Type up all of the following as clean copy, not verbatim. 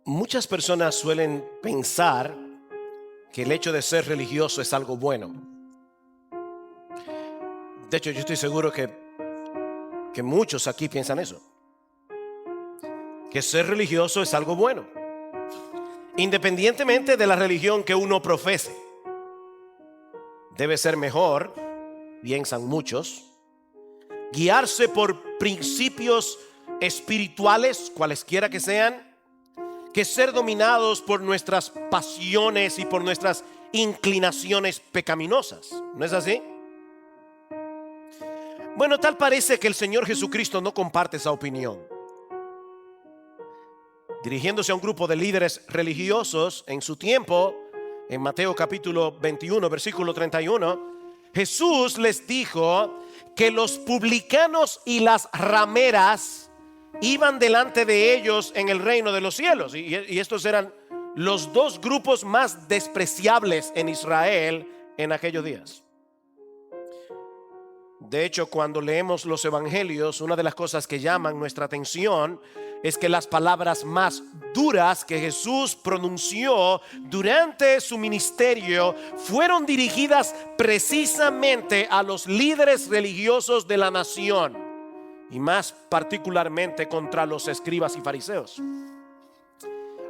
Muchas personas suelen pensar que el hecho de ser religioso es algo bueno. De hecho, yo estoy seguro que muchos aquí piensan eso. Que ser religioso es algo bueno, independientemente de la religión que uno profese. Debe ser mejor, piensan muchos, guiarse por principios espirituales, cualesquiera que sean, que ser dominados por nuestras pasiones y por nuestras inclinaciones pecaminosas. ¿No es así? Bueno, tal parece que el Señor Jesucristo no comparte esa opinión. Dirigiéndose a un grupo de líderes religiosos en su tiempo, en Mateo capítulo 21, versículo 31, Jesús les dijo que los publicanos y las rameras iban delante de ellos en el reino de los cielos. Y estos eran los dos grupos más despreciables en Israel en aquellos días. De hecho, cuando leemos los evangelios, una de las cosas que llaman nuestra atención es que las palabras más duras que Jesús pronunció durante su ministerio fueron dirigidas precisamente a los líderes religiosos de la nación, y más particularmente contra los escribas y fariseos.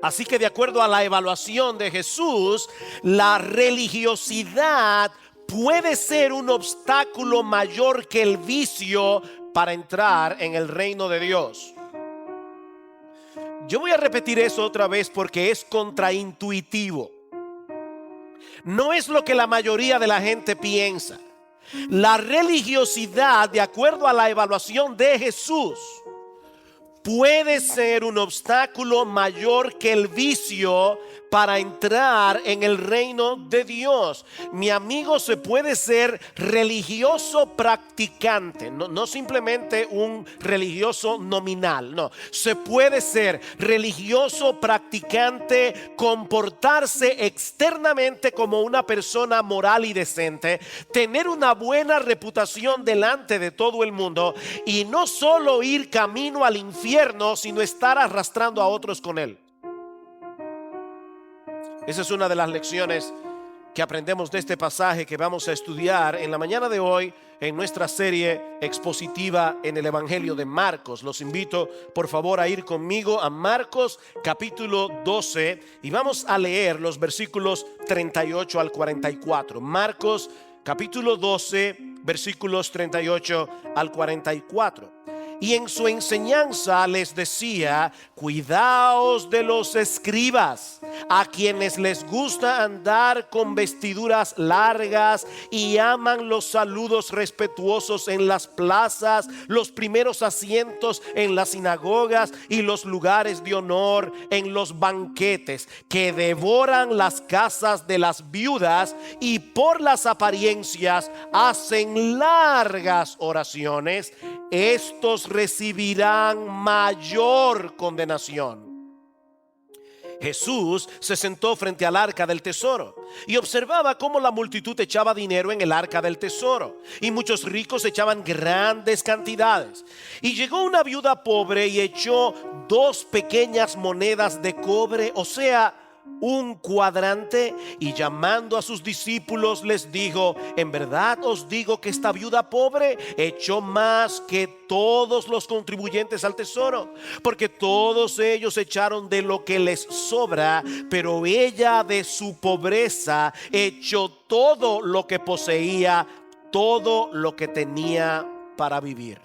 Así que de acuerdo a la evaluación de Jesús, la religiosidad puede ser un obstáculo mayor que el vicio para entrar en el reino de Dios. Yo voy a repetir eso otra vez porque es contraintuitivo. No es lo que la mayoría de la gente piensa. La religiosidad, de acuerdo a la evaluación de Jesús, puede ser un obstáculo mayor que el vicio para entrar en el reino de Dios. Mi amigo, se puede ser religioso practicante, no simplemente un religioso nominal, no. Se puede ser religioso practicante, comportarse externamente como una persona moral y decente, tener una buena reputación delante de todo el mundo y no solo ir camino al infierno, sino estar arrastrando a otros con él. Esa es una de las lecciones que aprendemos de este pasaje que vamos a estudiar en la mañana de hoy en nuestra serie expositiva en el Evangelio de Marcos. Los invito por favor a ir conmigo a Marcos capítulo 12 y vamos a leer los versículos 38 al 44. Marcos capítulo 12 versículos 38 al 44. Y en su enseñanza les decía: cuidaos de los escribas, a quienes les gusta andar con vestiduras largas y aman los saludos respetuosos en las plazas, los primeros asientos en las sinagogas y los lugares de honor en los banquetes, que devoran las casas de las viudas y por las apariencias hacen largas oraciones. Estos recibirán mayor condenación. Jesús se sentó frente al arca del tesoro y observaba cómo la multitud echaba dinero en el arca del tesoro, y muchos ricos echaban grandes cantidades. Y llegó una viuda pobre y echó 2 pequeñas monedas de cobre, o sea, un cuadrante, y llamando a sus discípulos les dijo: en verdad os digo que esta viuda pobre echó más que todos los contribuyentes al tesoro, porque todos ellos echaron de lo que les sobra, pero ella de su pobreza echó todo lo que poseía, todo lo que tenía para vivir.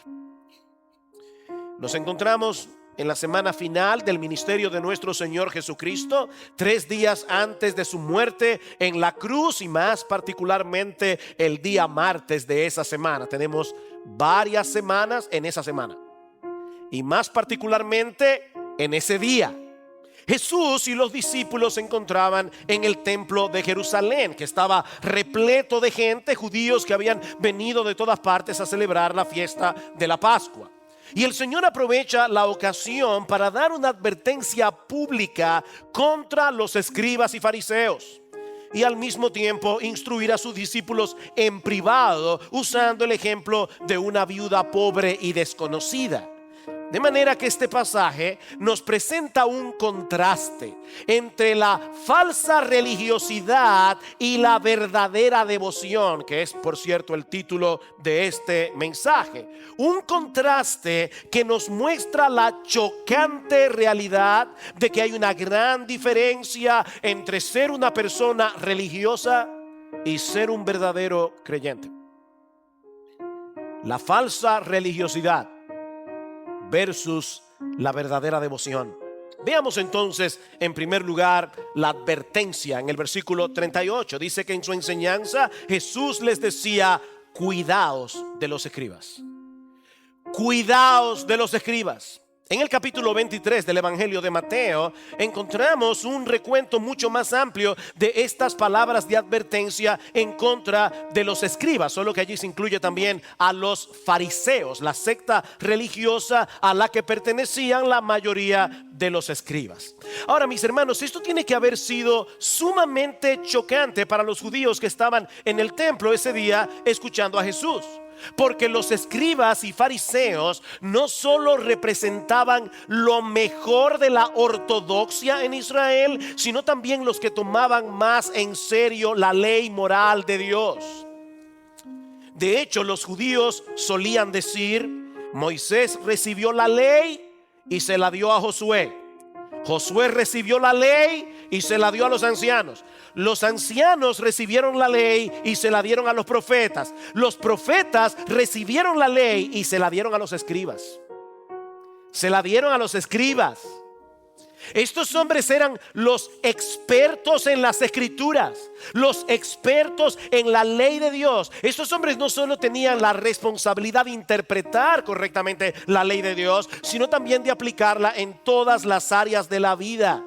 Nos encontramos en la semana final del ministerio de nuestro Señor Jesucristo, 3 días antes de su muerte en la cruz, y más particularmente el día martes de esa semana. Tenemos varias semanas en esa semana, y más particularmente en ese día. Jesús y los discípulos se encontraban en el templo de Jerusalén, que estaba repleto de gente, judíos que habían venido de todas partes a celebrar la fiesta de la Pascua. Y el Señor aprovecha la ocasión para dar una advertencia pública contra los escribas y fariseos, y al mismo tiempo instruir a sus discípulos en privado, usando el ejemplo de una viuda pobre y desconocida. De manera que este pasaje nos presenta un contraste entre la falsa religiosidad y la verdadera devoción, que es, por cierto, el título de este mensaje. Un contraste que nos muestra la chocante realidad de que hay una gran diferencia entre ser una persona religiosa y ser un verdadero creyente. La falsa religiosidad versus la verdadera devoción. Veamos entonces en primer lugar la advertencia en el versículo 38. Dice que en su enseñanza Jesús les decía: cuidaos de los escribas. Cuidaos de los escribas. En el capítulo 23 del Evangelio de Mateo encontramos un recuento mucho más amplio de estas palabras de advertencia en contra de los escribas, solo que allí se incluye también a los fariseos, la secta religiosa a la que pertenecían la mayoría de los escribas. Ahora, mis hermanos, esto tiene que haber sido sumamente chocante para los judíos que estaban en el templo ese día escuchando a Jesús. Porque los escribas y fariseos no solo representaban lo mejor de la ortodoxia en Israel, sino también los que tomaban más en serio la ley moral de Dios. De hecho, los judíos solían decir: Moisés recibió la ley y se la dio a Josué. Josué recibió la ley y se la dio a los ancianos. Los ancianos recibieron la ley y se la dieron a los profetas. Los profetas recibieron la ley y se la dieron a los escribas. Se la dieron a los escribas. Estos hombres eran los expertos en las escrituras, los expertos en la ley de Dios. Estos hombres no solo tenían la responsabilidad de interpretar correctamente la ley de Dios, sino también de aplicarla en todas las áreas de la vida.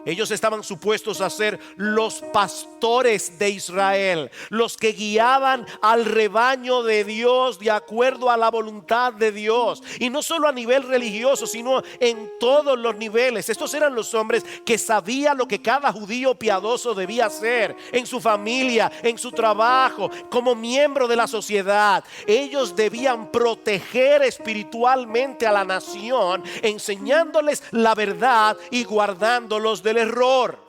Ellos estaban supuestos a ser los pastores de Israel, los que guiaban al rebaño de Dios de acuerdo a la voluntad de Dios. Y no solo a nivel religioso, sino en todos los niveles. Estos eran los hombres que sabían lo que cada judío piadoso debía hacer en su familia, en su trabajo, como miembro de la sociedad. Ellos debían proteger espiritualmente a la nación, enseñándoles la verdad y guardándolos del error.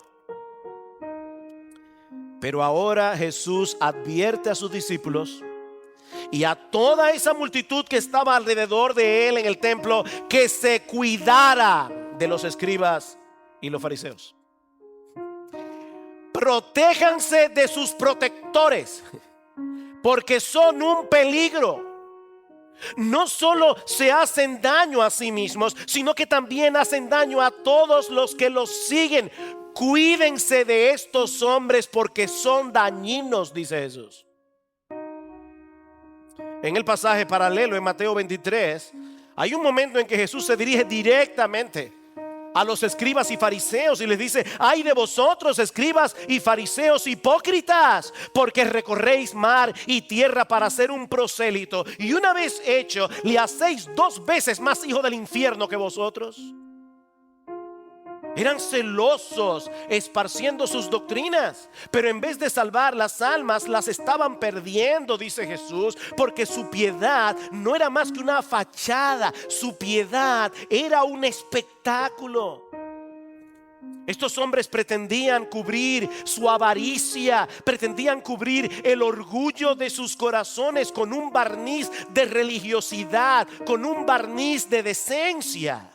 Pero ahora Jesús advierte a sus discípulos y a toda esa multitud que estaba alrededor de él en el templo que se cuidara de los escribas y los fariseos. Protéjanse de sus protectores, porque son un peligro. No solo se hacen daño a sí mismos, sino que también hacen daño a todos los que los siguen. Cuídense de estos hombres porque son dañinos, dice Jesús. En el pasaje paralelo en Mateo 23, hay un momento en que Jesús se dirige directamente a los escribas y fariseos y les dice: ay de vosotros, escribas y fariseos hipócritas, porque recorréis mar y tierra para ser un prosélito, y una vez hecho le hacéis 2 veces más hijo del infierno que vosotros. Eran celosos esparciendo sus doctrinas, pero en vez de salvar las almas, las estaban perdiendo, dice Jesús, porque su piedad no era más que una fachada. Su piedad era un espectáculo. Estos hombres pretendían cubrir su avaricia, pretendían cubrir el orgullo de sus corazones con un barniz de religiosidad, con un barniz de decencia.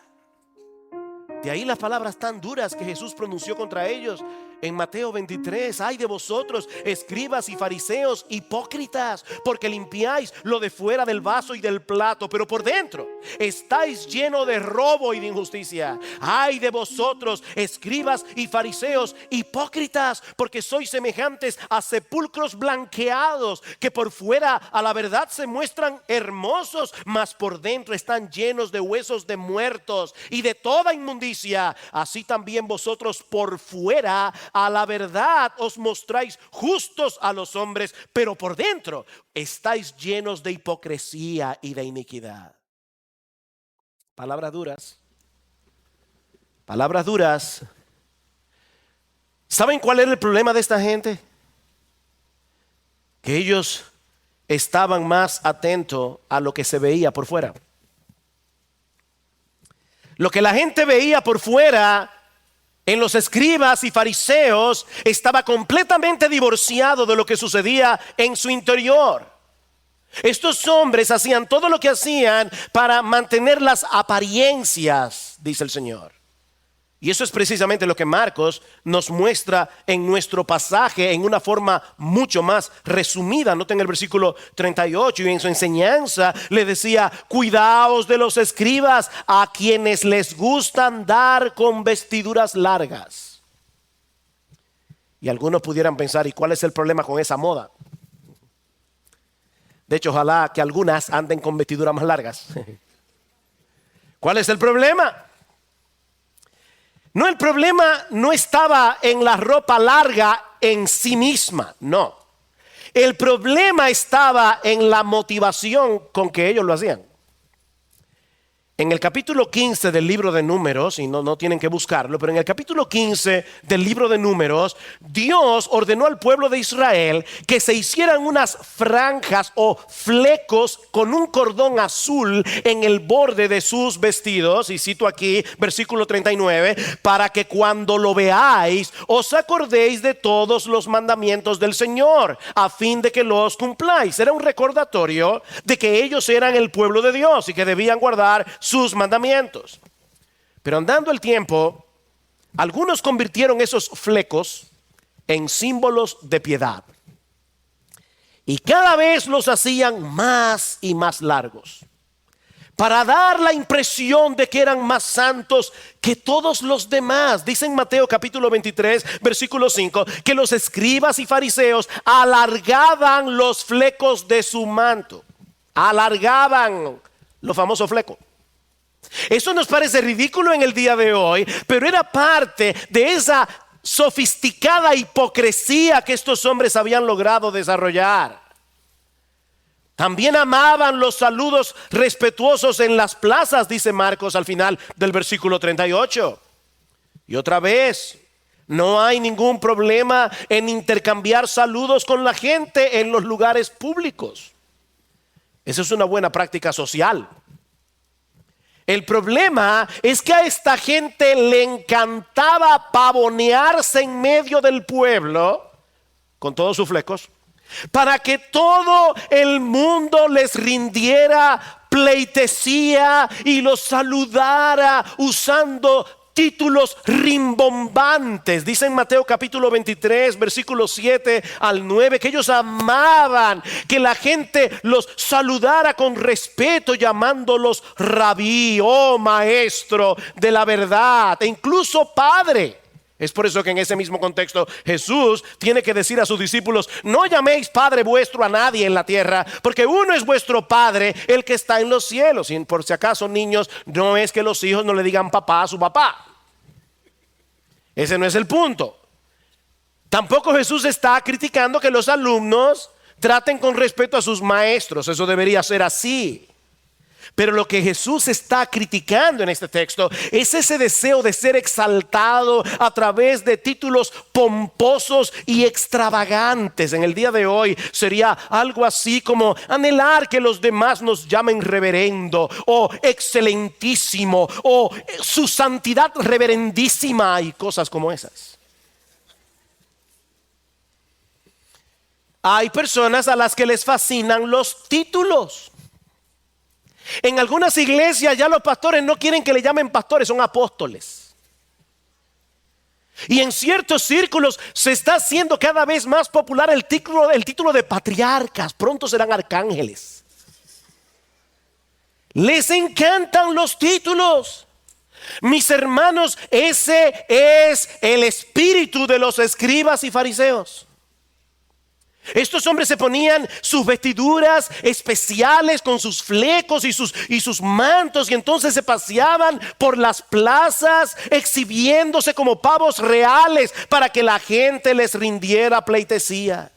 De ahí las palabras tan duras que Jesús pronunció contra ellos en Mateo 23. Ay de vosotros, escribas y fariseos hipócritas, porque limpiáis lo de fuera del vaso y del plato, pero por dentro estáis llenos de robo y de injusticia. Ay de vosotros, escribas y fariseos hipócritas, porque sois semejantes a sepulcros blanqueados, que por fuera a la verdad se muestran hermosos, mas por dentro están llenos de huesos de muertos y de toda inmundicia. Así también vosotros por fuera a la verdad os mostráis justos a los hombres, pero por dentro estáis llenos de hipocresía y de iniquidad. Palabras duras. Palabras duras. ¿Saben cuál era el problema de esta gente? Que ellos estaban más atentos a lo que se veía por fuera. Lo que la gente veía por fuera en los escribas y fariseos estaba completamente divorciado de lo que sucedía en su interior. Estos hombres hacían todo lo que hacían para mantener las apariencias, dice el Señor. Y eso es precisamente lo que Marcos nos muestra en nuestro pasaje en una forma mucho más resumida. Noten el versículo 38, y en su enseñanza le decía: cuidaos de los escribas, a quienes les gusta andar con vestiduras largas. Y algunos pudieran pensar: ¿y cuál es el problema con esa moda? De hecho, ojalá que algunas anden con vestiduras más largas. ¿Cuál es el problema? No, el problema no estaba en la ropa larga en sí misma, no. El problema estaba en la motivación con que ellos lo hacían. En el capítulo 15 del libro de Números, y no tienen que buscarlo, pero en el capítulo 15 del libro de Números, Dios ordenó al pueblo de Israel que se hicieran unas franjas o flecos con un cordón azul en el borde de sus vestidos. Y cito aquí versículo 39: para que cuando lo veáis os acordéis de todos los mandamientos del Señor, a fin de que los cumpláis. Era un recordatorio de que ellos eran el pueblo de Dios y que debían guardar sus mandamientos. Pero andando el tiempo, algunos convirtieron esos flecos en símbolos de piedad, y cada vez los hacían más y más largos, para dar la impresión de que eran más santos que todos los demás. Dice en Mateo capítulo 23 versículo 5 que los escribas y fariseos alargaban los flecos de su manto. Alargaban los famosos flecos. Eso nos parece ridículo en el día de hoy, pero era parte de esa sofisticada hipocresía que estos hombres habían logrado desarrollar. También amaban los saludos respetuosos en las plazas, dice Marcos al final del versículo 38. Y otra vez, no hay ningún problema en intercambiar saludos con la gente en los lugares públicos. Esa es una buena práctica social. El problema es que a esta gente le encantaba pavonearse en medio del pueblo con todos sus flecos, para que todo el mundo les rindiera pleitesía y los saludara usando títulos rimbombantes. Dice en Mateo capítulo 23 versículos 7 al 9 que ellos amaban que la gente los saludara con respeto, llamándolos rabí, oh maestro de la verdad, e incluso padre. Es por eso que en ese mismo contexto Jesús tiene que decir a sus discípulos: no llaméis Padre vuestro a nadie en la tierra, porque uno es vuestro Padre, el que está en los cielos. Y por si acaso, niños, no es que los hijos no le digan papá a su papá. Ese no es el punto. Tampoco Jesús está criticando que los alumnos traten con respeto a sus maestros. Eso debería ser así. Pero lo que Jesús está criticando en este texto es ese deseo de ser exaltado a través de títulos pomposos y extravagantes. En el día de hoy sería algo así como anhelar que los demás nos llamen reverendo o excelentísimo o su santidad reverendísima y cosas como esas. Hay personas a las que les fascinan los títulos. En algunas iglesias ya los pastores no quieren que le llamen pastores, son apóstoles. Y en ciertos círculos se está haciendo cada vez más popular el título de patriarcas. Pronto serán arcángeles. Les encantan los títulos. Mis hermanos, ese es el espíritu de los escribas y fariseos. Estos hombres se ponían sus vestiduras especiales con sus flecos y sus mantos, y entonces se paseaban por las plazas exhibiéndose como pavos reales para que la gente les rindiera pleitesía.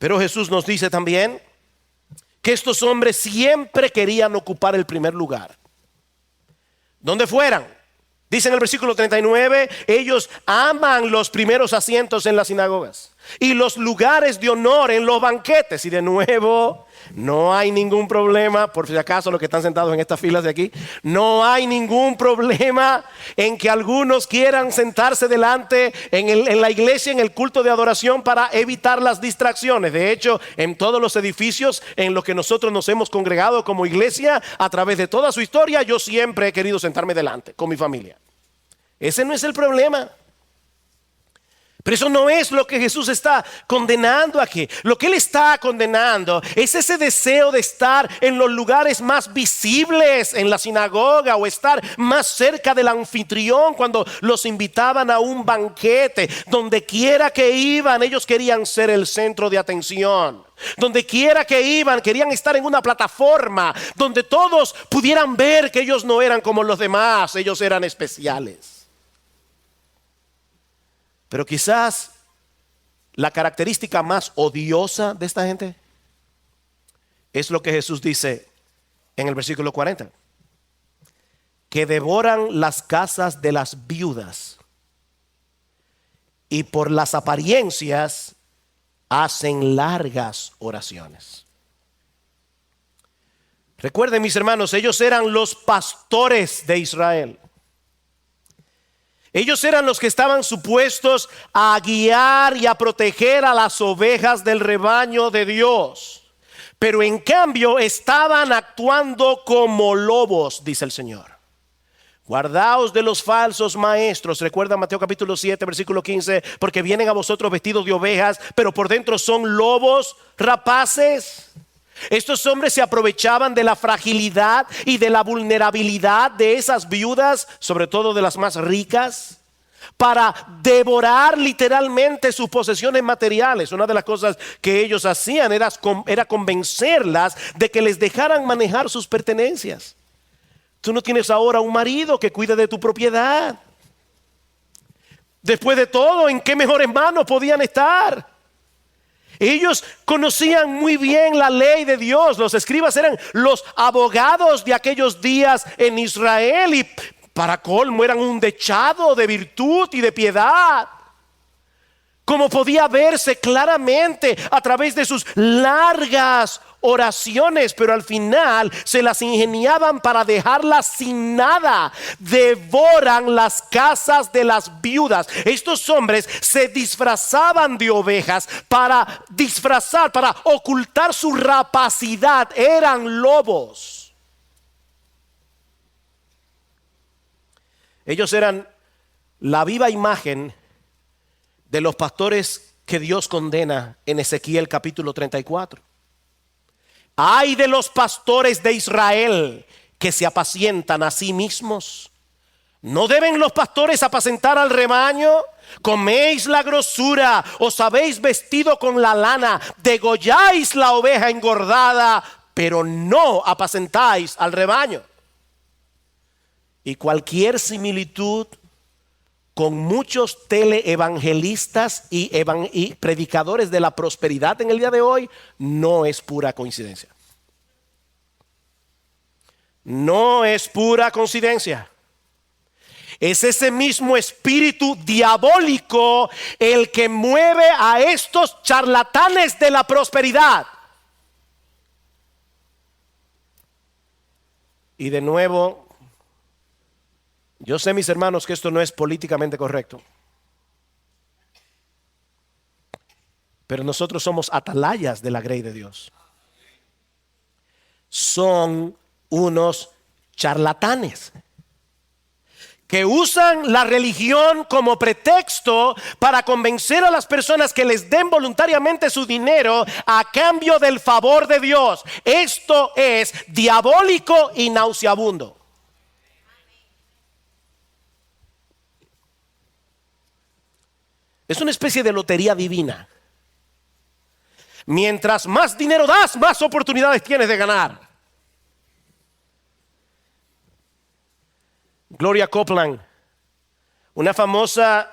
Pero Jesús nos dice también que estos hombres siempre querían ocupar el primer lugar, donde fueran. Dice en el versículo 39, ellos aman los primeros asientos en las sinagogas. y los lugares de honor en los banquetes. Y de nuevo, no hay ningún problema, por si acaso los que están sentados en estas filas de aquí, no hay ningún problema en que algunos quieran sentarse delante en la iglesia, en el culto de adoración, para evitar las distracciones. De hecho, en todos los edificios en los que nosotros nos hemos congregado como iglesia, a través de toda su historia, yo siempre he querido sentarme delante con mi familia. Ese no es el problema. Pero eso no es lo que Jesús está condenando aquí. Lo que Él está condenando es ese deseo de estar en los lugares más visibles en la sinagoga, o estar más cerca del anfitrión cuando los invitaban a un banquete. Donde quiera que iban, ellos querían ser el centro de atención. Donde quiera que iban, querían estar en una plataforma donde todos pudieran ver que ellos no eran como los demás, ellos eran especiales. Pero quizás la característica más odiosa de esta gente es lo que Jesús dice en el versículo 40. Que devoran las casas de las viudas y por las apariencias hacen largas oraciones. Recuerden, mis hermanos, ellos eran los pastores de Israel. Ellos eran los que estaban supuestos a guiar y a proteger a las ovejas del rebaño de Dios. Pero en cambio estaban actuando como lobos, dice el Señor. Guardaos de los falsos maestros. Recuerda Mateo capítulo 7, versículo 15. Porque vienen a vosotros vestidos de ovejas, pero por dentro son lobos rapaces. Estos hombres se aprovechaban de la fragilidad y de la vulnerabilidad de esas viudas, sobre todo de las más ricas, para devorar literalmente sus posesiones materiales. Una de las cosas que ellos hacían era convencerlas de que les dejaran manejar sus pertenencias. Tú no tienes ahora un marido que cuide de tu propiedad. Después de todo, ¿en qué mejores manos podían estar? Ellos conocían muy bien la ley de Dios. Los escribas eran los abogados de aquellos días en Israel, y para colmo eran un dechado de virtud y de piedad, como podía verse claramente a través de sus largas oraciones. Pero al final se las ingeniaban para dejarlas sin nada. Devoran las casas de las viudas. Estos hombres se disfrazaban de ovejas para ocultar su rapacidad. Eran lobos. Ellos eran la viva imagen de los pastores que Dios condena en Ezequiel capítulo 34. Ay de los pastores de Israel que se apacientan a sí mismos. ¿No deben los pastores apacentar al rebaño? Coméis la grosura, os habéis vestido con la lana, degolláis la oveja engordada, pero no apacentáis al rebaño. Y cualquier similitud con muchos teleevangelistas y predicadores de la prosperidad en el día de hoy no es pura coincidencia. No es pura coincidencia. Es ese mismo espíritu diabólico el que mueve a estos charlatanes de la prosperidad. Y de nuevo, yo sé, mis hermanos, que esto no es políticamente correcto, pero nosotros somos atalayas de la grey de Dios. Son unos charlatanes que usan la religión como pretexto para convencer a las personas que les den voluntariamente su dinero a cambio del favor de Dios. Esto es diabólico y nauseabundo. Es una especie de lotería divina. Mientras más dinero das, más oportunidades tienes de ganar. Gloria Copeland, una famosa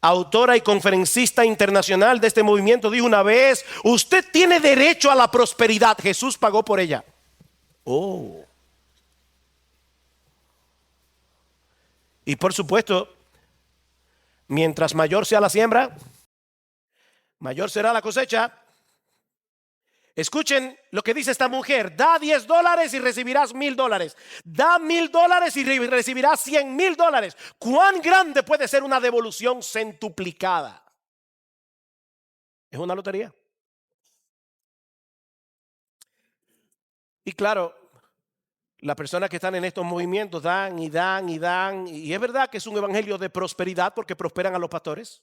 autora y conferencista internacional de este movimiento, dijo una vez: usted tiene derecho a la prosperidad, Jesús pagó por ella. Y por supuesto, mientras mayor sea la siembra, mayor será la cosecha. Escuchen lo que dice esta mujer: da $10 y recibirás $1,000. Da $1,000 y recibirás $100,000. ¿Cuán grande puede ser una devolución centuplicada? Es una lotería. Y claro, las personas que están en estos movimientos dan y dan y dan. Y es verdad que es un evangelio de prosperidad porque prosperan a los pastores.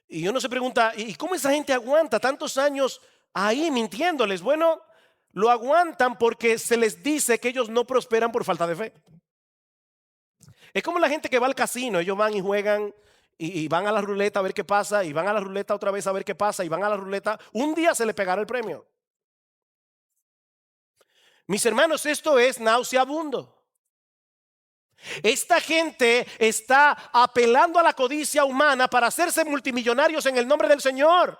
Y uno se pregunta, ¿y cómo esa gente aguanta tantos años ahí mintiéndoles? Bueno, lo aguantan porque se les dice que ellos no prosperan por falta de fe. Es como la gente que va al casino. Ellos van y juegan y van a la ruleta a ver qué pasa, y van a la ruleta otra vez a ver qué pasa, y van a la ruleta. Un día se le pegará el premio. Mis hermanos, esto es nauseabundo. Esta gente está apelando a la codicia humana para hacerse multimillonarios en el nombre del Señor.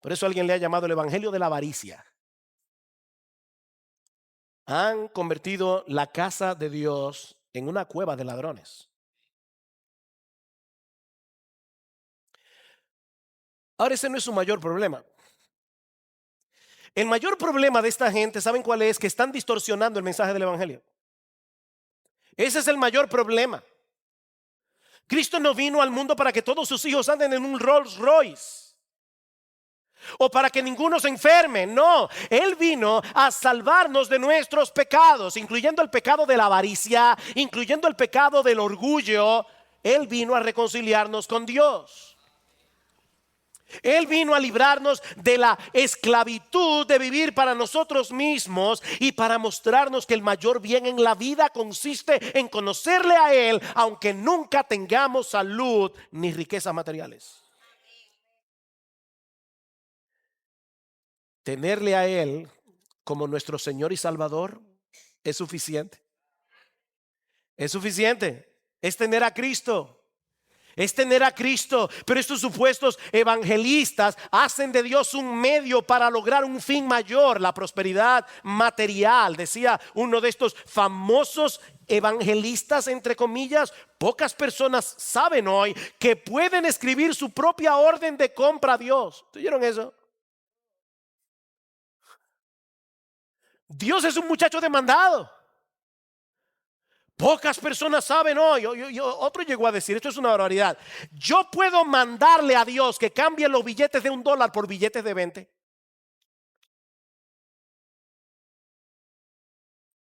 Por eso alguien le ha llamado el evangelio de la avaricia. Han convertido la casa de Dios en una cueva de ladrones. Ahora, ese no es su mayor problema. El mayor problema de esta gente, ¿saben cuál es? Que están distorsionando el mensaje del evangelio. Ese es el mayor problema. Cristo no vino al mundo para que todos sus hijos anden en un Rolls Royce o para que ninguno se enferme. No, Él vino a salvarnos de nuestros pecados, incluyendo el pecado de la avaricia, incluyendo el pecado del orgullo. Él vino a reconciliarnos con Dios. Él vino a librarnos de la esclavitud de vivir para nosotros mismos y para mostrarnos que el mayor bien en la vida consiste en conocerle a Él, aunque nunca tengamos salud ni riquezas materiales. Tenerle a Él como nuestro Señor y Salvador es suficiente. Es suficiente. Es tener a Cristo. Es tener a Cristo. Pero estos supuestos evangelistas hacen de Dios un medio para lograr un fin mayor, la prosperidad material. Decía uno de estos famosos evangelistas, entre comillas: pocas personas saben hoy que pueden escribir su propia orden de compra a Dios. ¿Oyeron eso? Dios es un muchacho demandado. Pocas personas saben hoy. Otro llegó a decir, esto es una barbaridad: yo puedo mandarle a Dios que cambie los billetes de $1 por billetes de 20.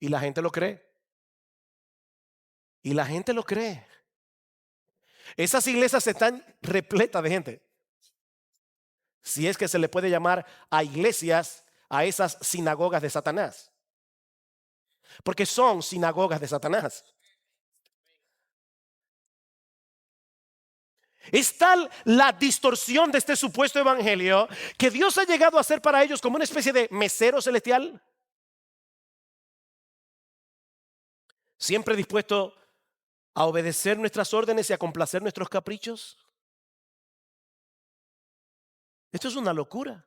Y la gente lo cree. Y la gente lo cree. Esas iglesias están repletas de gente. Si es que se le puede llamar a iglesias a esas sinagogas de Satanás. Porque son sinagogas de Satanás. Es tal la distorsión de este supuesto evangelio que Dios ha llegado a ser para ellos como una especie de mesero celestial, siempre dispuesto a obedecer nuestras órdenes y a complacer nuestros caprichos. Esto es una locura.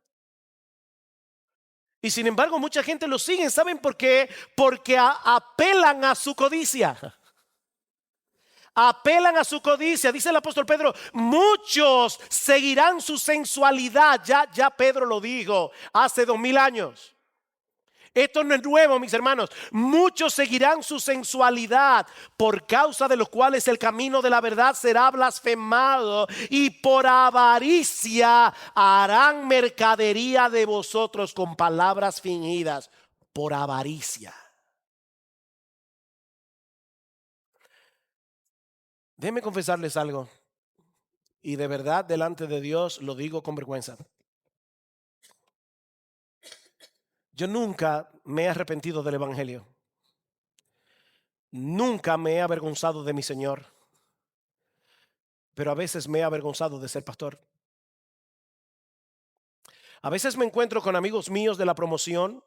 Y sin embargo mucha gente lo sigue. ¿Saben por qué? Porque apelan a su codicia. Apelan a su codicia. Dice el apóstol Pedro: muchos seguirán su sensualidad. Ya Pedro lo dijo hace 2000 años. Esto no es nuevo, mis hermanos. Muchos seguirán su sensualidad, por causa de los cuales el camino de la verdad será blasfemado, y por avaricia harán mercadería de vosotros con palabras fingidas. Por avaricia. Déjenme confesarles algo, y de verdad delante de Dios lo digo con vergüenza. Yo nunca me he arrepentido del evangelio. Nunca me he avergonzado de mi Señor. Pero a veces me he avergonzado de ser pastor. A veces me encuentro con amigos míos de la promoción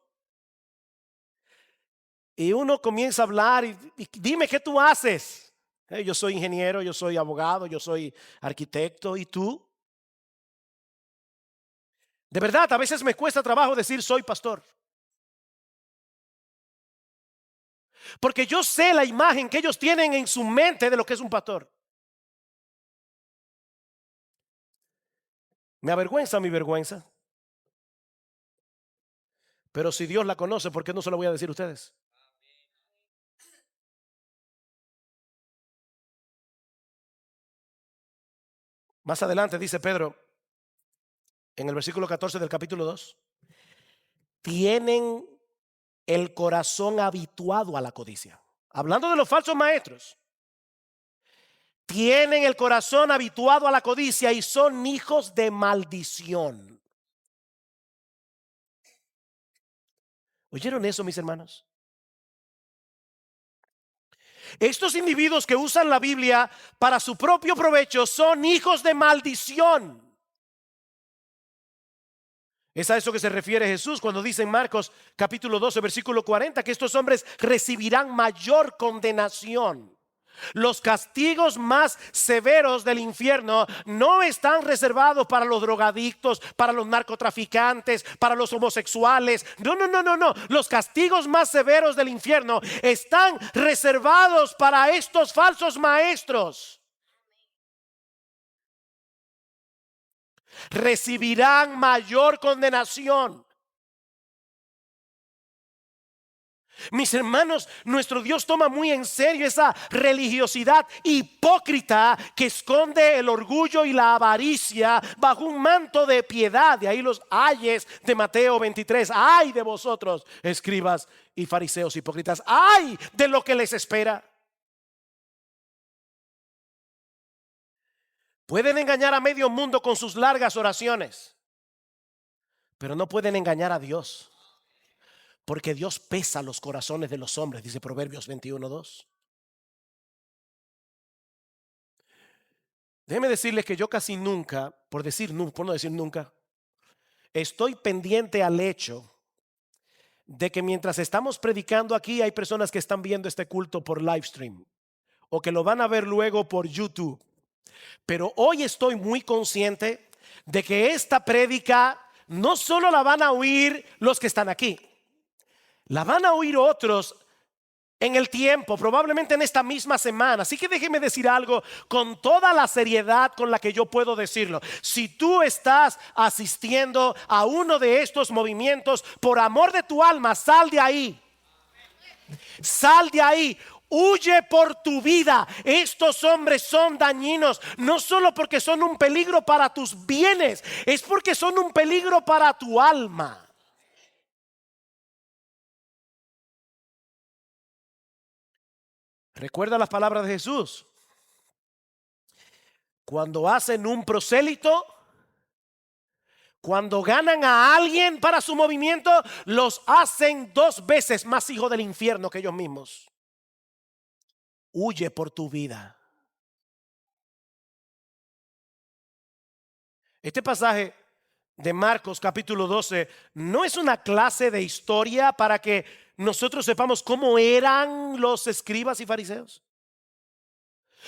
y uno comienza a hablar y dime, ¿qué tú haces? Yo soy ingeniero, yo soy abogado, yo soy arquitecto. ¿Y tú? De verdad, a veces me cuesta trabajo decir soy pastor. Porque yo sé la imagen que ellos tienen en su mente de lo que es un pastor. Me avergüenza mi vergüenza. Pero si Dios la conoce, ¿por qué no se lo voy a decir a ustedes? Más adelante dice Pedro, en el versículo 14 del capítulo 2, tienen el corazón habituado a la codicia. Hablando de los falsos maestros, tienen el corazón habituado a la codicia y son hijos de maldición. ¿Oyeron eso, mis hermanos? Estos individuos que usan la Biblia para su propio provecho son hijos de maldición. Es a eso que se refiere Jesús cuando dice en Marcos capítulo 12 versículo 40 que estos hombres recibirán mayor condenación. Los castigos más severos del infierno no están reservados para los drogadictos, para los narcotraficantes, para los homosexuales. No, no, no, no, no. Los castigos más severos del infierno están reservados para estos falsos maestros. Recibirán mayor condenación. Mis hermanos, nuestro Dios toma muy en serio esa religiosidad hipócrita que esconde el orgullo y la avaricia bajo un manto de piedad. De ahí los ayes de Mateo 23. Ay de vosotros, escribas y fariseos hipócritas. Ay de lo que les espera. Pueden engañar a medio mundo con sus largas oraciones, pero no pueden engañar a Dios. Porque Dios pesa los corazones de los hombres, dice Proverbios 21:2. Déjeme decirles que yo casi nunca, por no decir nunca, estoy pendiente al hecho de que mientras estamos predicando aquí hay personas que están viendo este culto por live stream o que lo van a ver luego por YouTube. Pero hoy estoy muy consciente de que esta prédica no solo la van a oír los que están aquí, la van a oír otros en el tiempo, probablemente en esta misma semana. Así que déjeme decir algo con toda la seriedad con la que yo puedo decirlo. Si tú estás asistiendo a uno de estos movimientos, por amor de tu alma, sal de ahí. Sal de ahí. Huye por tu vida. Estos hombres son dañinos, no solo porque son un peligro para tus bienes, es porque son un peligro para tu alma. Recuerda las palabras de Jesús. Cuando hacen un prosélito, cuando ganan a alguien para su movimiento, los hacen 2 veces más hijos del infierno que ellos mismos. Huye por tu vida. Este pasaje de Marcos capítulo 12 no es una clase de historia para que nosotros sepamos cómo eran los escribas y fariseos.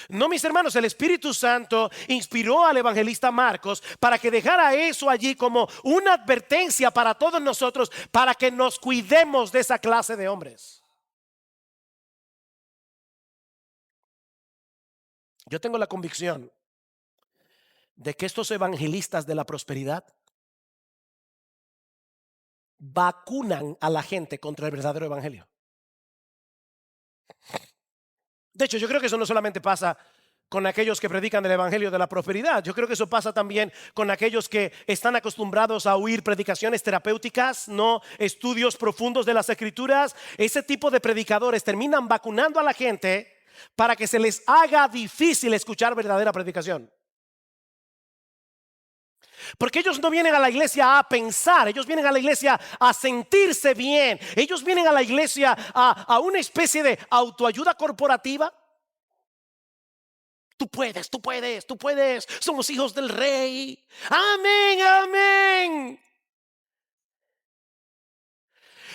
No, mis hermanos, el Espíritu Santo inspiró al evangelista Marcos para que dejara eso allí como una advertencia para todos nosotros, para que nos cuidemos de esa clase de hombres. Yo tengo la convicción de que estos evangelistas de la prosperidad vacunan a la gente contra el verdadero evangelio. De hecho, yo creo que eso no solamente pasa con aquellos que predican el evangelio de la prosperidad. Yo creo que eso pasa también con aquellos que están acostumbrados a oír predicaciones terapéuticas, no estudios profundos de las escrituras. Ese tipo de predicadores terminan vacunando a la gente para que se les haga difícil escuchar verdadera predicación. Porque ellos no vienen a la iglesia a pensar, ellos vienen a la iglesia a sentirse bien. Ellos vienen a la iglesia a una especie de autoayuda corporativa. Tú puedes, tú puedes, tú puedes. Somos hijos del rey. Amén, amén.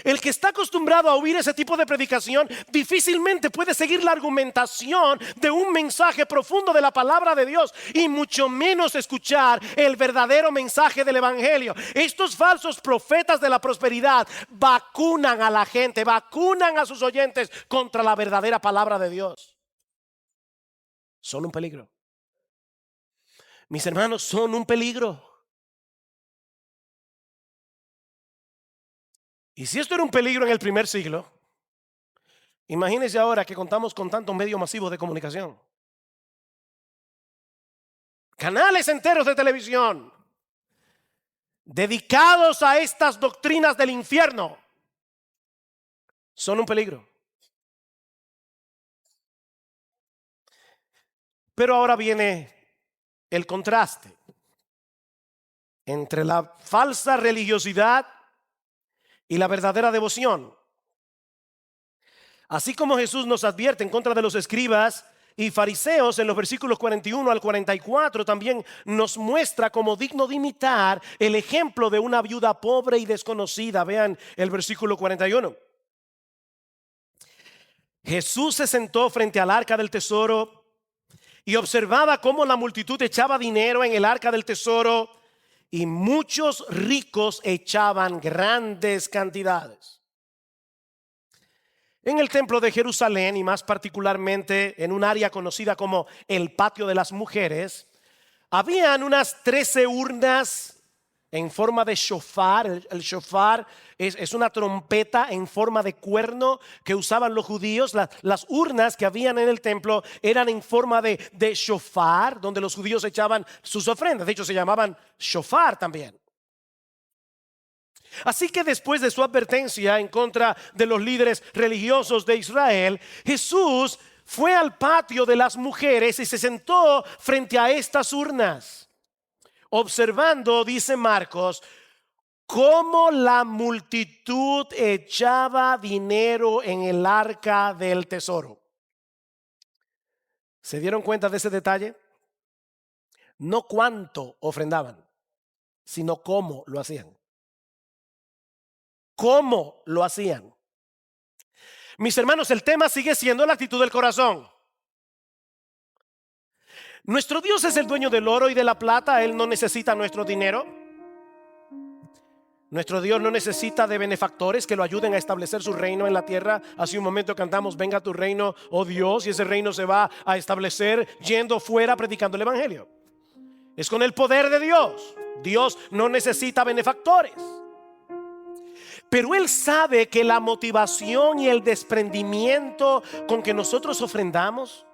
El que está acostumbrado a oír ese tipo de predicación difícilmente puede seguir la argumentación de un mensaje profundo de la palabra de Dios y mucho menos escuchar el verdadero mensaje del evangelio. Estos falsos profetas de la prosperidad vacunan a la gente, vacunan a sus oyentes contra la verdadera palabra de Dios. Son un peligro. Mis hermanos, son un peligro. Y si esto era un peligro en el primer siglo, imagínense ahora que contamos con tantos medios masivos de comunicación. Canales enteros de televisión dedicados a estas doctrinas del infierno son un peligro. Pero ahora viene el contraste entre la falsa religiosidad y la verdadera devoción. Así como Jesús nos advierte en contra de los escribas y fariseos en los versículos 41 al 44, también nos muestra como digno de imitar el ejemplo de una viuda pobre y desconocida. Vean el versículo 41. Jesús se sentó frente al arca del tesoro y observaba cómo la multitud echaba dinero en el arca del tesoro y muchos ricos echaban grandes cantidades. En el templo de Jerusalén, y más particularmente en un área conocida como el patio de las mujeres, habían unas 13 urnas en forma de shofar. El shofar es una trompeta en forma de cuerno que usaban los judíos. Las urnas que habían en el templo eran en forma de shofar, donde los judíos echaban sus ofrendas. De hecho, se llamaban shofar también. Así que después de su advertencia en contra de los líderes religiosos de Israel, Jesús fue al patio de las mujeres y se sentó frente a estas urnas, observando, dice Marcos, cómo la multitud echaba dinero en el arca del tesoro. ¿Se dieron cuenta de ese detalle? No cuánto ofrendaban, sino cómo lo hacían. ¿Cómo lo hacían? Mis hermanos, el tema sigue siendo la actitud del corazón. Nuestro Dios es el dueño del oro y de la plata. Él no necesita nuestro dinero. Nuestro Dios no necesita de benefactores que lo ayuden a establecer su reino en la tierra. Hace un momento cantamos, venga tu reino, oh Dios, y ese reino se va a establecer yendo fuera predicando el evangelio. Es con el poder de Dios. Dios no necesita benefactores. Pero Él sabe que la motivación y el desprendimiento con que nosotros ofrendamos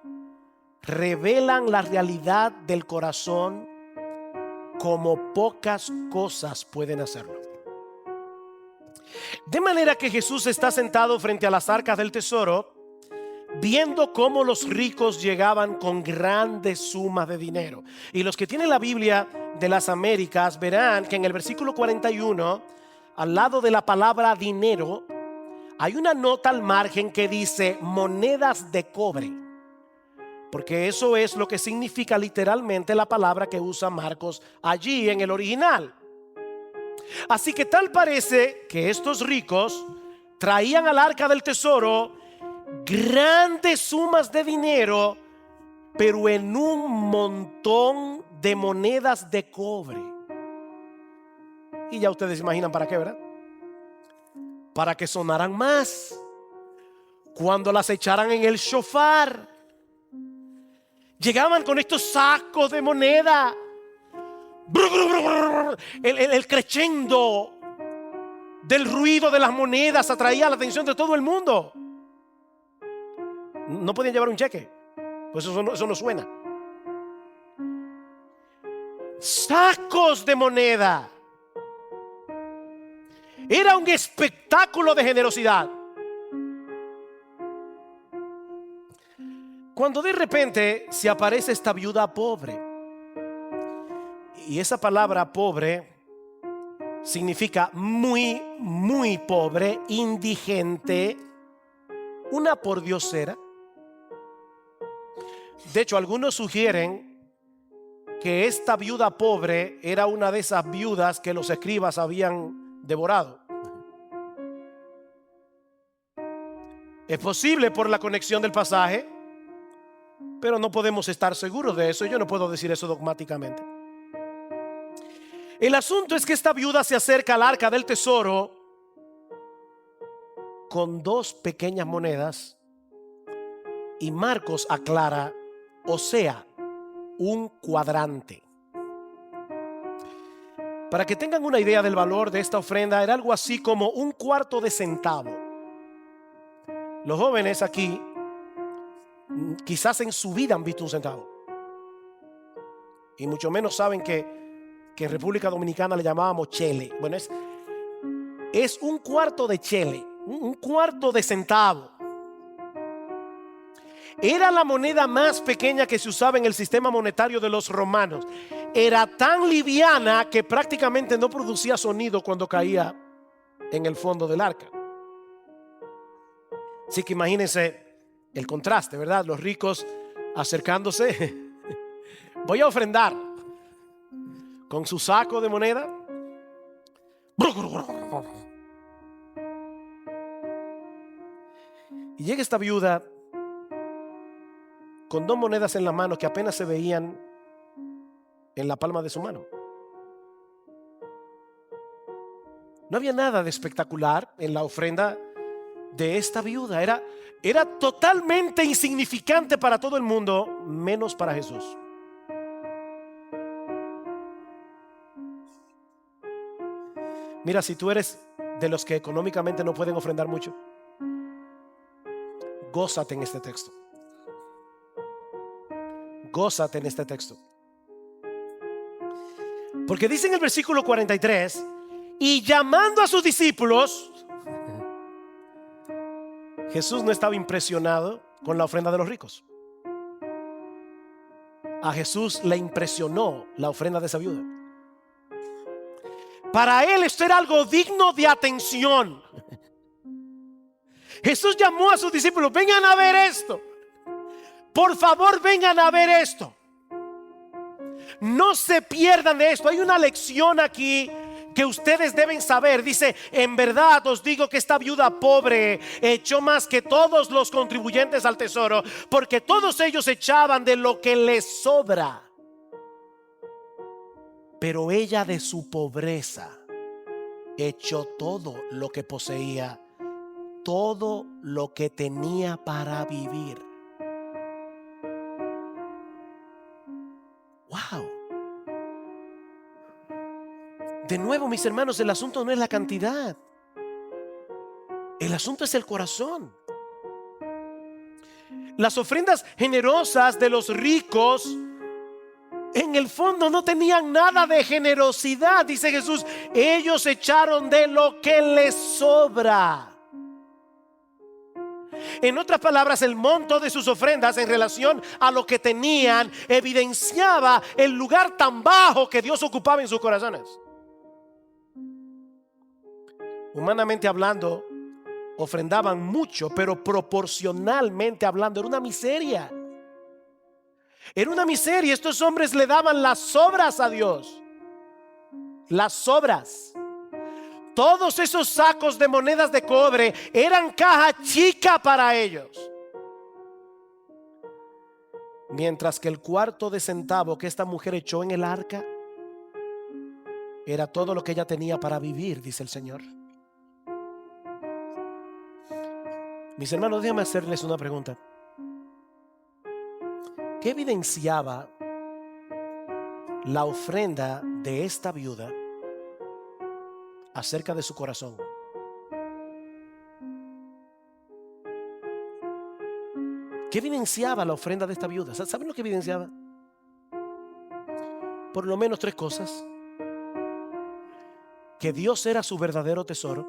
revelan la realidad del corazón como pocas cosas pueden hacerlo. De manera que Jesús está sentado frente a las arcas del tesoro, viendo cómo los ricos llegaban con grandes sumas de dinero. Y los que tienen la Biblia de las Américas verán que en el versículo 41, al lado de la palabra dinero, hay una nota al margen que dice monedas de cobre, porque eso es lo que significa literalmente la palabra que usa Marcos allí en el original. Así que tal parece que estos ricos traían al arca del tesoro grandes sumas de dinero, pero en un montón de monedas de cobre. Y ya ustedes se imaginan para qué, ¿verdad? Para que sonaran más cuando las echaran en el shofar. Llegaban con estos sacos de moneda. El crescendo del ruido de las monedas atraía la atención de todo el mundo. No podían llevar un cheque, pues eso no suena. Sacos de moneda. Era un espectáculo de generosidad. Cuando de repente se aparece esta viuda pobre, y esa palabra pobre significa muy, muy pobre, indigente, una pordiosera. De hecho, algunos sugieren que esta viuda pobre era una de esas viudas que los escribas habían devorado. Es posible por la conexión del pasaje, pero no podemos estar seguros de eso. Yo no puedo decir eso dogmáticamente. El asunto es que esta viuda se acerca al arca del tesoro con dos pequeñas monedas, y Marcos aclara, o sea, un cuadrante. Para que tengan una idea del valor de esta ofrenda, era algo así como un cuarto de centavo. Los jóvenes aquí quizás en su vida han visto un centavo, y mucho menos saben que en República Dominicana le llamábamos chele. Bueno, es un cuarto de chele, un cuarto de centavo. Era la moneda más pequeña que se usaba en el sistema monetario de los romanos. Era tan liviana que prácticamente no producía sonido cuando caía en el fondo del arca. Así que imagínense el contraste, ¿verdad? Los ricos acercándose. Voy a ofrendar con su saco de moneda. Y llega esta viuda con dos monedas en la mano que apenas se veían en la palma de su mano. No había nada de espectacular en la ofrenda de esta viuda. Era totalmente insignificante para todo el mundo, menos para Jesús. Mira, si tú eres de los que económicamente no pueden ofrendar mucho, gózate en este texto. Gózate en este texto. Porque dice en el versículo 43: y llamando a sus discípulos. Jesús no estaba impresionado con la ofrenda de los ricos. A Jesús le impresionó la ofrenda de esa viuda. Para él esto era algo digno de atención. Jesús llamó a sus discípulos: vengan a ver esto. Por favor, vengan a ver esto. No se pierdan de esto. Hay una lección aquí que ustedes deben saber. Dice: en verdad os digo que esta viuda pobre echó más que todos los contribuyentes al tesoro, porque todos ellos echaban de lo que les sobra, pero ella de su pobreza echó todo lo que poseía, todo lo que tenía para vivir. Wow. De nuevo, mis hermanos, el asunto no es la cantidad. El asunto es el corazón. Las ofrendas generosas de los ricos en el fondo no tenían nada de generosidad. Dice Jesús: ellos echaron de lo que les sobra. En otras palabras, el monto de sus ofrendas en relación a lo que tenían evidenciaba el lugar tan bajo que Dios ocupaba en sus corazones. Humanamente hablando, ofrendaban mucho, pero proporcionalmente hablando era una miseria. Era una miseria. Estos hombres le daban las sobras a Dios. Las sobras. Todos esos sacos de monedas de cobre eran caja chica para ellos. Mientras que el cuarto de centavo que esta mujer echó en el arca era todo lo que ella tenía para vivir, dice el Señor. Mis hermanos, déjenme hacerles una pregunta. ¿Qué evidenciaba la ofrenda de esta viuda acerca de su corazón? ¿Qué evidenciaba la ofrenda de esta viuda? ¿Saben lo que evidenciaba? Por lo menos tres cosas: que Dios era su verdadero tesoro,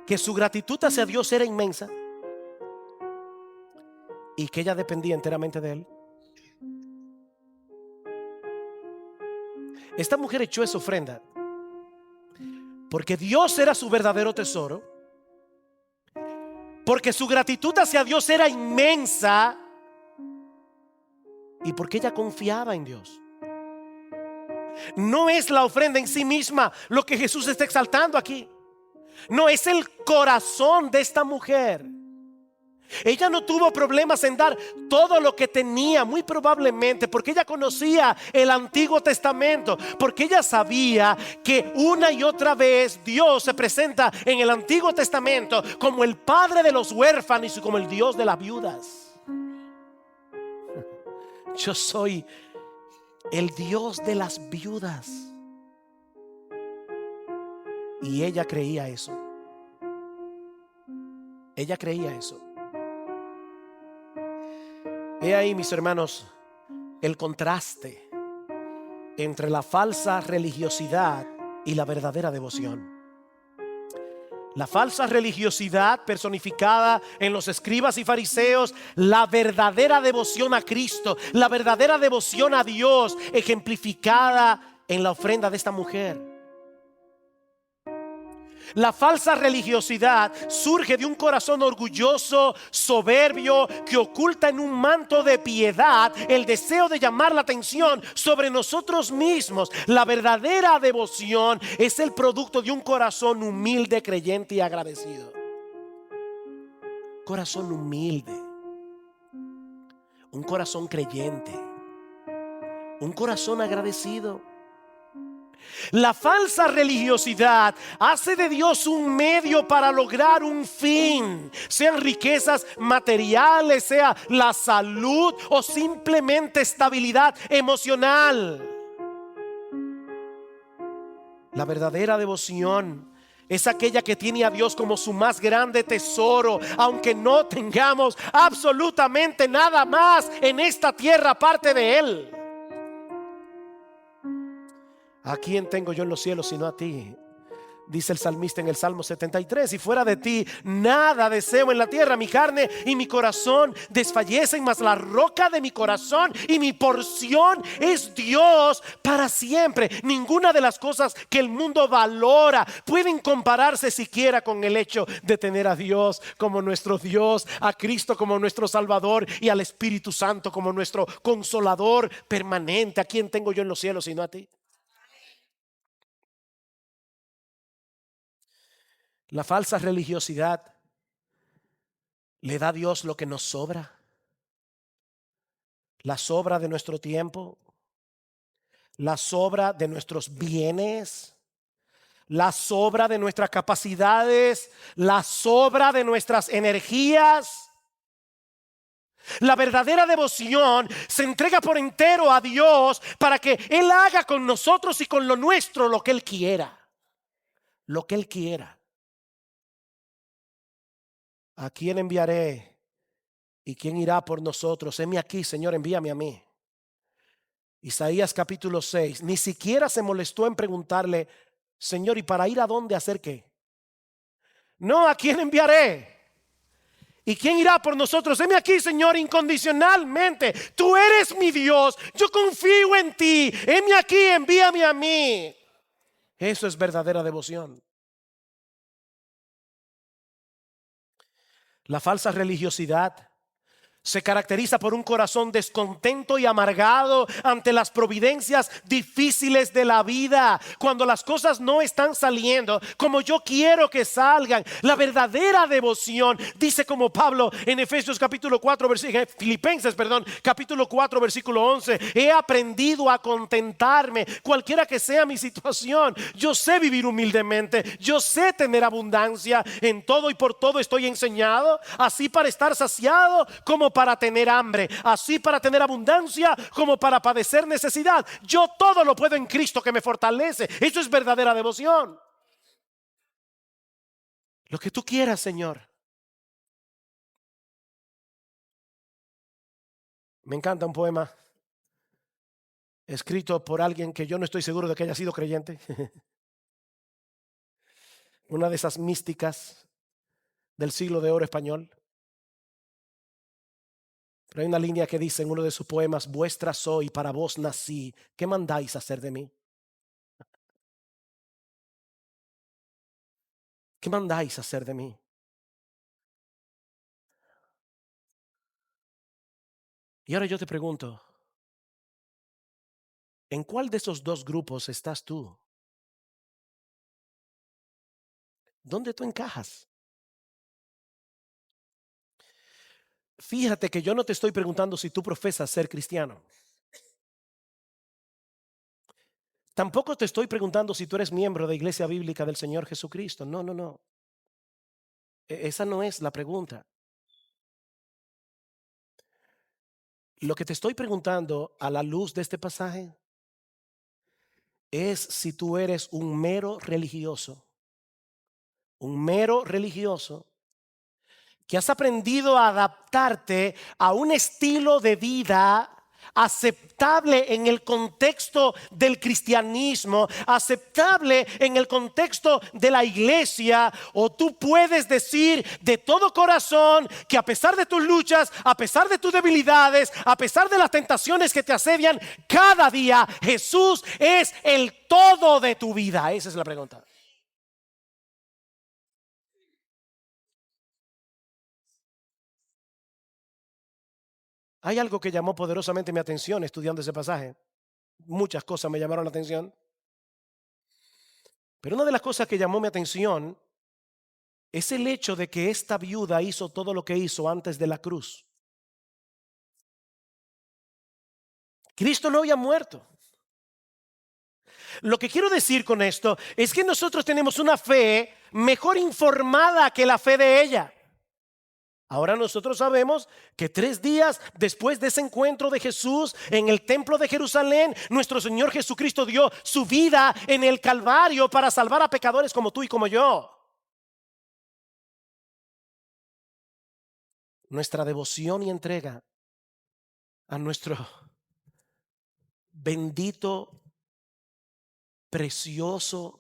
que su gratitud hacia Dios era inmensa y que ella dependía enteramente de Él. Esta mujer echó esa ofrenda porque Dios era su verdadero tesoro, porque su gratitud hacia Dios era inmensa y porque ella confiaba en Dios. No es la ofrenda en sí misma lo que Jesús está exaltando aquí. No, es el corazón de esta mujer. Ella no tuvo problemas en dar todo lo que tenía, muy probablemente porque ella conocía el Antiguo Testamento, porque ella sabía que una y otra vez Dios se presenta en el Antiguo Testamento como el padre de los huérfanos y como el Dios de las viudas. Yo soy el Dios de las viudas. Y ella creía eso. Ella creía eso. He ahí, mis hermanos, el contraste entre la falsa religiosidad y la verdadera devoción. La falsa religiosidad personificada en los escribas y fariseos, la verdadera devoción a Cristo, la verdadera devoción a Dios, ejemplificada en la ofrenda de esta mujer. La falsa religiosidad surge de un corazón orgulloso, soberbio, que oculta en un manto de piedad el deseo de llamar la atención sobre nosotros mismos. La verdadera devoción es el producto de un corazón humilde, creyente y agradecido. Corazón humilde, un corazón creyente, un corazón agradecido. La falsa religiosidad hace de Dios un medio para lograr un fin, sean riquezas materiales, sea la salud o simplemente estabilidad emocional. La verdadera devoción es aquella que tiene a Dios como su más grande tesoro, aunque no tengamos absolutamente nada más en esta tierra aparte de Él. ¿A quién tengo yo en los cielos sino a ti? Dice el salmista en el Salmo 73: y fuera de ti nada deseo en la tierra. Mi carne y mi corazón desfallecen, mas la roca de mi corazón y mi porción es Dios para siempre. Ninguna de las cosas que el mundo valora pueden compararse siquiera con el hecho de tener a Dios como nuestro Dios, a Cristo como nuestro Salvador y al Espíritu Santo como nuestro Consolador permanente. ¿A quién tengo yo en los cielos sino a ti? La falsa religiosidad le da a Dios lo que nos sobra, la sobra de nuestro tiempo, la sobra de nuestros bienes, la sobra de nuestras capacidades, la sobra de nuestras energías. La verdadera devoción se entrega por entero a Dios para que Él haga con nosotros y con lo nuestro lo que Él quiera. Lo que Él quiera. ¿A quién enviaré? ¿Y quién irá por nosotros? Heme aquí, Señor, envíame a mí. Isaías capítulo 6. Ni siquiera se molestó en preguntarle: Señor, ¿y para ir a dónde? ¿Hacer qué? No, ¿a quién enviaré? ¿Y quién irá por nosotros? Heme aquí, Señor, incondicionalmente. Tú eres mi Dios, yo confío en ti. Heme aquí, envíame a mí. Eso es verdadera devoción. La falsa religiosidad se caracteriza por un corazón descontento y amargado ante las providencias difíciles de la vida. Cuando las cosas no están saliendo como yo quiero que salgan. La verdadera devoción, dice como Pablo en Efesios capítulo 4, Filipenses, capítulo 4, versículo 11: he aprendido a contentarme cualquiera que sea mi situación. Yo sé vivir humildemente, yo sé tener abundancia. En todo y por todo estoy enseñado, así para estar saciado como para tener hambre, así para tener abundancia como para padecer necesidad. Yo todo lo puedo en Cristo que me fortalece. Eso es verdadera devoción. Lo que tú quieras, Señor. Me encanta un poema escrito por alguien que yo no estoy seguro de que haya sido creyente. Una de esas místicas del siglo de oro español. Pero hay una línea que dice en uno de sus poemas: vuestra soy, para vos nací, ¿qué mandáis hacer de mí? ¿Qué mandáis hacer de mí? Y ahora yo te pregunto, ¿en cuál de esos dos grupos estás tú? ¿Dónde tú encajas? Fíjate que yo no te estoy preguntando si tú profesas ser cristiano. Tampoco te estoy preguntando si tú eres miembro de Iglesia Bíblica del Señor Jesucristo. No, no, no. Esa no es la pregunta. Lo que te estoy preguntando a la luz de este pasaje es si tú eres un mero religioso que has aprendido a adaptarte a un estilo de vida aceptable en el contexto del cristianismo, aceptable en el contexto de la iglesia, o tú puedes decir de todo corazón que a pesar de tus luchas, a pesar de tus debilidades, a pesar de las tentaciones que te asedian cada día, Jesús es el todo de tu vida. Esa es la pregunta. Hay algo que llamó poderosamente mi atención estudiando ese pasaje. Muchas cosas me llamaron la atención, pero una de las cosas que llamó mi atención es el hecho de que esta viuda hizo todo lo que hizo antes de la cruz. Cristo no había muerto. Lo que quiero decir con esto es que nosotros tenemos una fe mejor informada que la fe de ella. Ahora nosotros sabemos que 3 días después de ese encuentro de Jesús en el templo de Jerusalén, nuestro Señor Jesucristo dio su vida en el Calvario para salvar a pecadores como tú y como yo. Nuestra devoción y entrega a nuestro bendito, precioso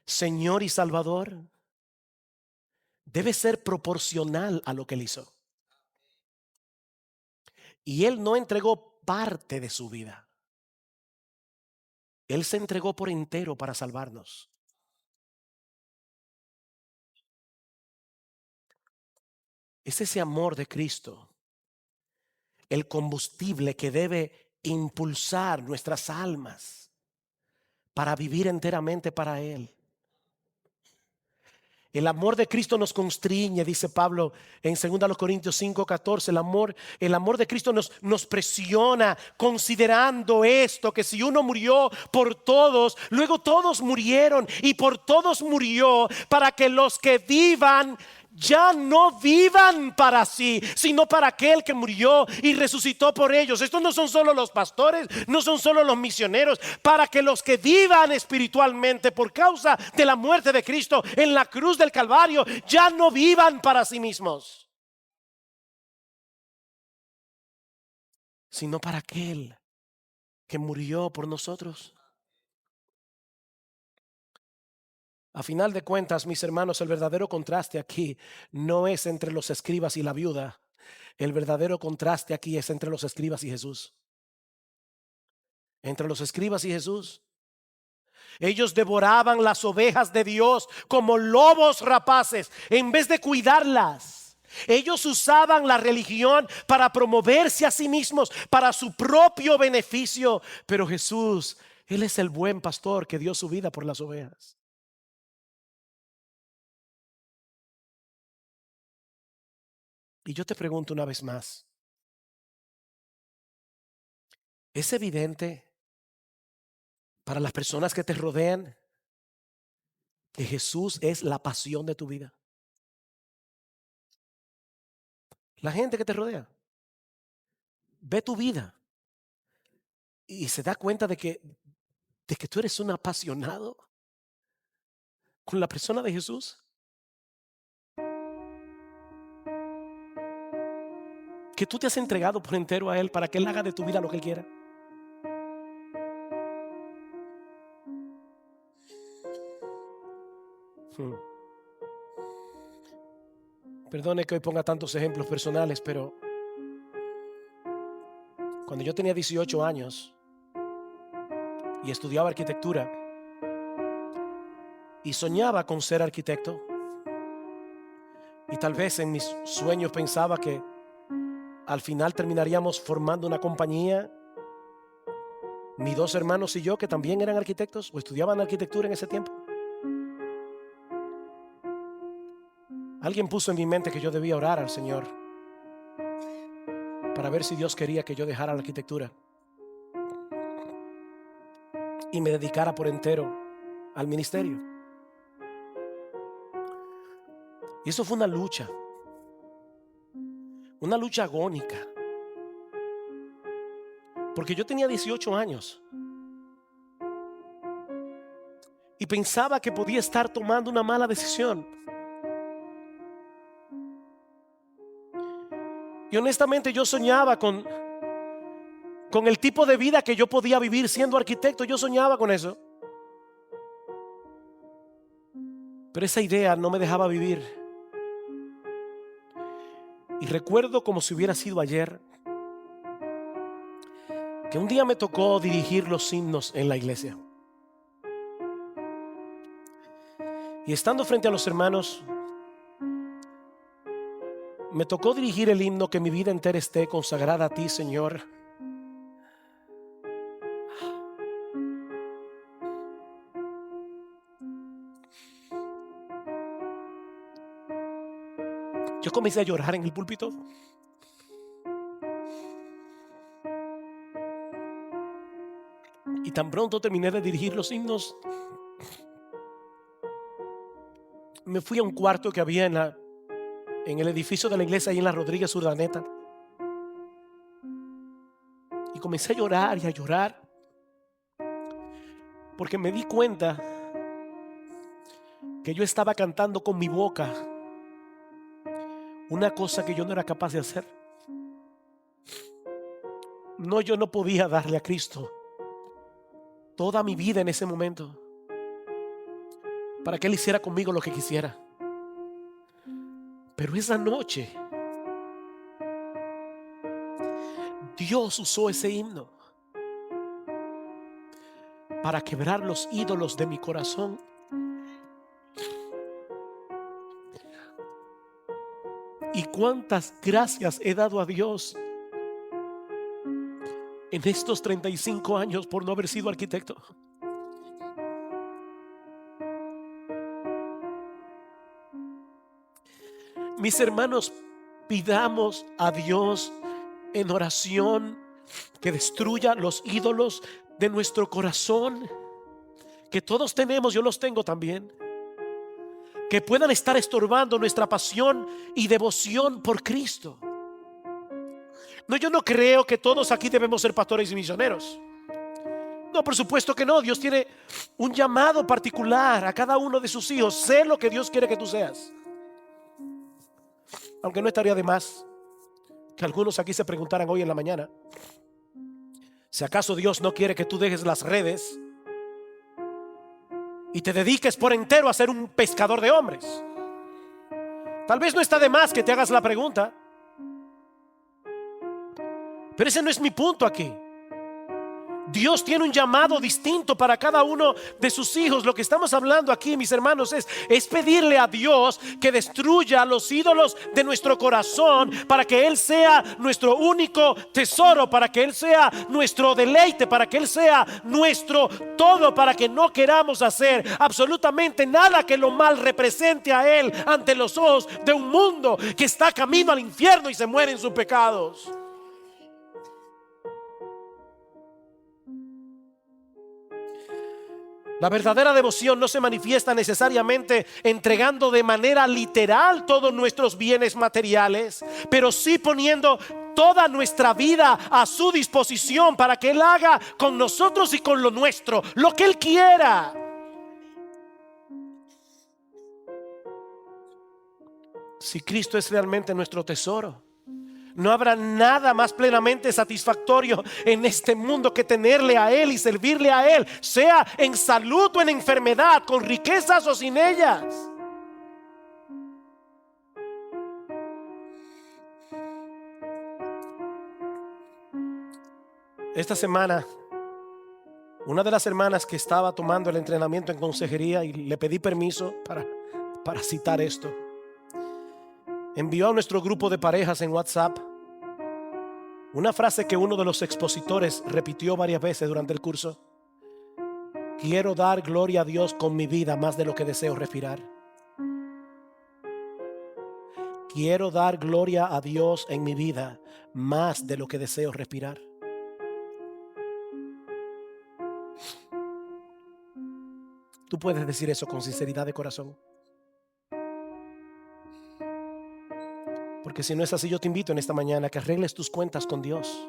Señor y Salvador debe ser proporcional a lo que Él hizo. Y Él no entregó parte de su vida. Él se entregó por entero para salvarnos. Es ese amor de Cristo el combustible que debe impulsar nuestras almas para vivir enteramente para Él. El amor de Cristo nos constriñe, dice Pablo en 2 Corintios 5:14. El amor de Cristo nos presiona, considerando esto, que si uno murió por todos, luego todos murieron, y por todos murió, para que los que vivan ya no vivan para sí, sino para aquel que murió y resucitó por ellos. Estos no son solo los pastores, no son solo los misioneros, para que los que vivan espiritualmente por causa de la muerte de Cristo en la cruz del Calvario ya no vivan para sí mismos, sino para aquel que murió por nosotros. A final de cuentas, mis hermanos, el verdadero contraste aquí no es entre los escribas y la viuda. El verdadero contraste aquí es entre los escribas y Jesús. Entre los escribas y Jesús. Ellos devoraban las ovejas de Dios como lobos rapaces en vez de cuidarlas. Ellos usaban la religión para promoverse a sí mismos, para su propio beneficio. Pero Jesús, Él es el buen pastor que dio su vida por las ovejas. Y yo te pregunto una vez más, ¿es evidente para las personas que te rodean que Jesús es la pasión de tu vida? La gente que te rodea ve tu vida y se da cuenta de que tú eres un apasionado con la persona de Jesús, que tú te has entregado por entero a Él para que Él haga de tu vida lo que Él quiera. Hmm. Perdone que hoy ponga tantos ejemplos personales, pero cuando yo tenía 18 años y estudiaba arquitectura y soñaba con ser arquitecto, y tal vez en mis sueños pensaba que al final terminaríamos formando una compañía, mis 2 hermanos y yo, que también eran arquitectos o estudiaban arquitectura en ese tiempo. Alguien puso en mi mente que yo debía orar al Señor para ver si Dios quería que yo dejara la arquitectura y me dedicara por entero al ministerio. Y eso fue una lucha agónica, Porque yo tenía 18 años y pensaba que podía estar tomando una mala decisión. Y honestamente yo soñaba con el tipo de vida que yo podía vivir siendo arquitecto. Yo soñaba con eso. Pero esa idea no me dejaba vivir. Y recuerdo como si hubiera sido ayer, que un día me tocó dirigir los himnos en la iglesia. Y estando frente a los hermanos, me tocó dirigir el himno "Que mi vida entera esté consagrada a ti, Señor". Yo comencé a llorar en el púlpito. Y tan pronto terminé de dirigir los himnos, me fui a un cuarto que había en el edificio de la iglesia, ahí en la Rodríguez Urdaneta. Y comencé a llorar y a llorar, porque me di cuenta que yo estaba cantando con mi boca una cosa que yo no era capaz de hacer. No, yo no podía darle a Cristo toda mi vida en ese momento para que Él hiciera conmigo lo que quisiera. Pero esa noche Dios usó ese himno para quebrar los ídolos de mi corazón. Y cuántas gracias he dado a Dios en estos 35 años por no haber sido arquitecto. Mis hermanos, pidamos a Dios en oración que destruya los ídolos de nuestro corazón, que todos tenemos. Yo los tengo también, que puedan estar estorbando nuestra pasión y devoción por Cristo. No, yo no creo que todos aquí debemos ser pastores y misioneros. No, por supuesto que no. Dios tiene un llamado particular a cada uno de sus hijos. Sé lo que Dios quiere que tú seas. Aunque no estaría de más que algunos aquí se preguntaran hoy en la mañana si acaso Dios no quiere que tú dejes las redes y te dediques por entero a ser un pescador de hombres. Tal vez no está de más que te hagas la pregunta, pero ese no es mi punto aquí. Dios tiene un llamado distinto para cada uno de sus hijos. Lo que estamos hablando aquí, mis hermanos, es pedirle a Dios que destruya los ídolos de nuestro corazón para que Él sea nuestro único tesoro, para que Él sea nuestro deleite, para que Él sea nuestro todo, para que no queramos hacer absolutamente nada que lo mal represente a Él ante los ojos de un mundo que está camino al infierno y se muere en sus pecados. La verdadera devoción no se manifiesta necesariamente entregando de manera literal todos nuestros bienes materiales, pero sí poniendo toda nuestra vida a su disposición para que Él haga con nosotros y con lo nuestro lo que Él quiera. Si Cristo es realmente nuestro tesoro, no habrá nada más plenamente satisfactorio en este mundo que tenerle a Él y servirle a Él, sea en salud o en enfermedad, con riquezas o sin ellas. Esta semana, una de las hermanas que estaba tomando el entrenamiento en consejería, y le pedí permiso para citar esto, envió a nuestro grupo de parejas en WhatsApp una frase que uno de los expositores repitió varias veces durante el curso: quiero dar gloria a Dios con mi vida más de lo que deseo respirar. Quiero dar gloria a Dios en mi vida más de lo que deseo respirar. Tú puedes decir eso con sinceridad de corazón. Porque si no es así, yo te invito en esta mañana a que arregles tus cuentas con Dios.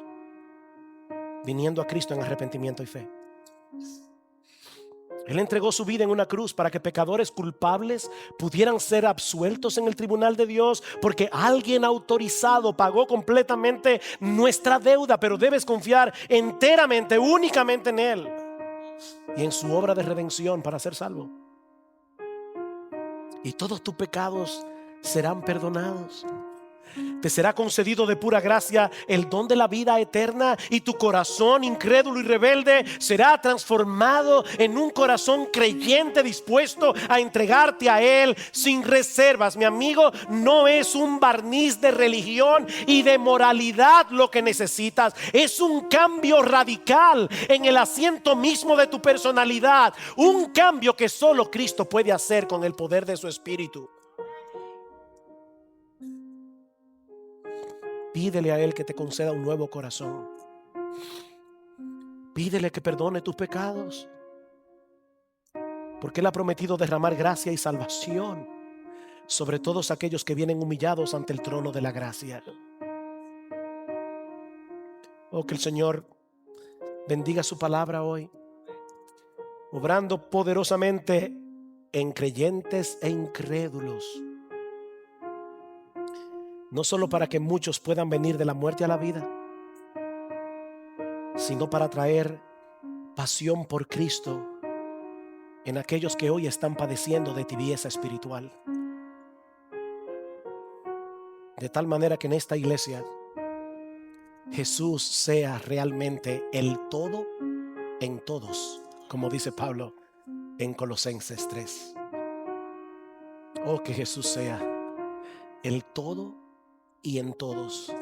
viniendo a Cristo en arrepentimiento y fe. Él entregó su vida en una cruz para que pecadores culpables pudieran ser absueltos en el tribunal de Dios, porque alguien autorizado pagó completamente nuestra deuda. Pero debes confiar enteramente, únicamente en Él y en su obra de redención para ser salvo. Y todos tus pecados serán perdonados. Te será concedido de pura gracia el don de la vida eterna, y tu corazón incrédulo y rebelde será transformado en un corazón creyente dispuesto a entregarte a Él sin reservas. Mi amigo, no es un barniz de religión y de moralidad lo que necesitas. Es un cambio radical en el asiento mismo de tu personalidad. Un cambio que solo Cristo puede hacer con el poder de su Espíritu. Pídele a Él que te conceda un nuevo corazón. Pídele que perdone tus pecados, porque Él ha prometido derramar gracia y salvación sobre todos aquellos que vienen humillados ante el trono de la gracia. Oh, que el Señor bendiga su palabra hoy, obrando poderosamente en creyentes e incrédulos, no solo para que muchos puedan venir de la muerte a la vida, sino para traer pasión por Cristo en aquellos que hoy están padeciendo de tibieza espiritual. De tal manera que en esta iglesia Jesús sea realmente el todo en todos, como dice Pablo en Colosenses 3. Oh, que Jesús sea el todo y en todos.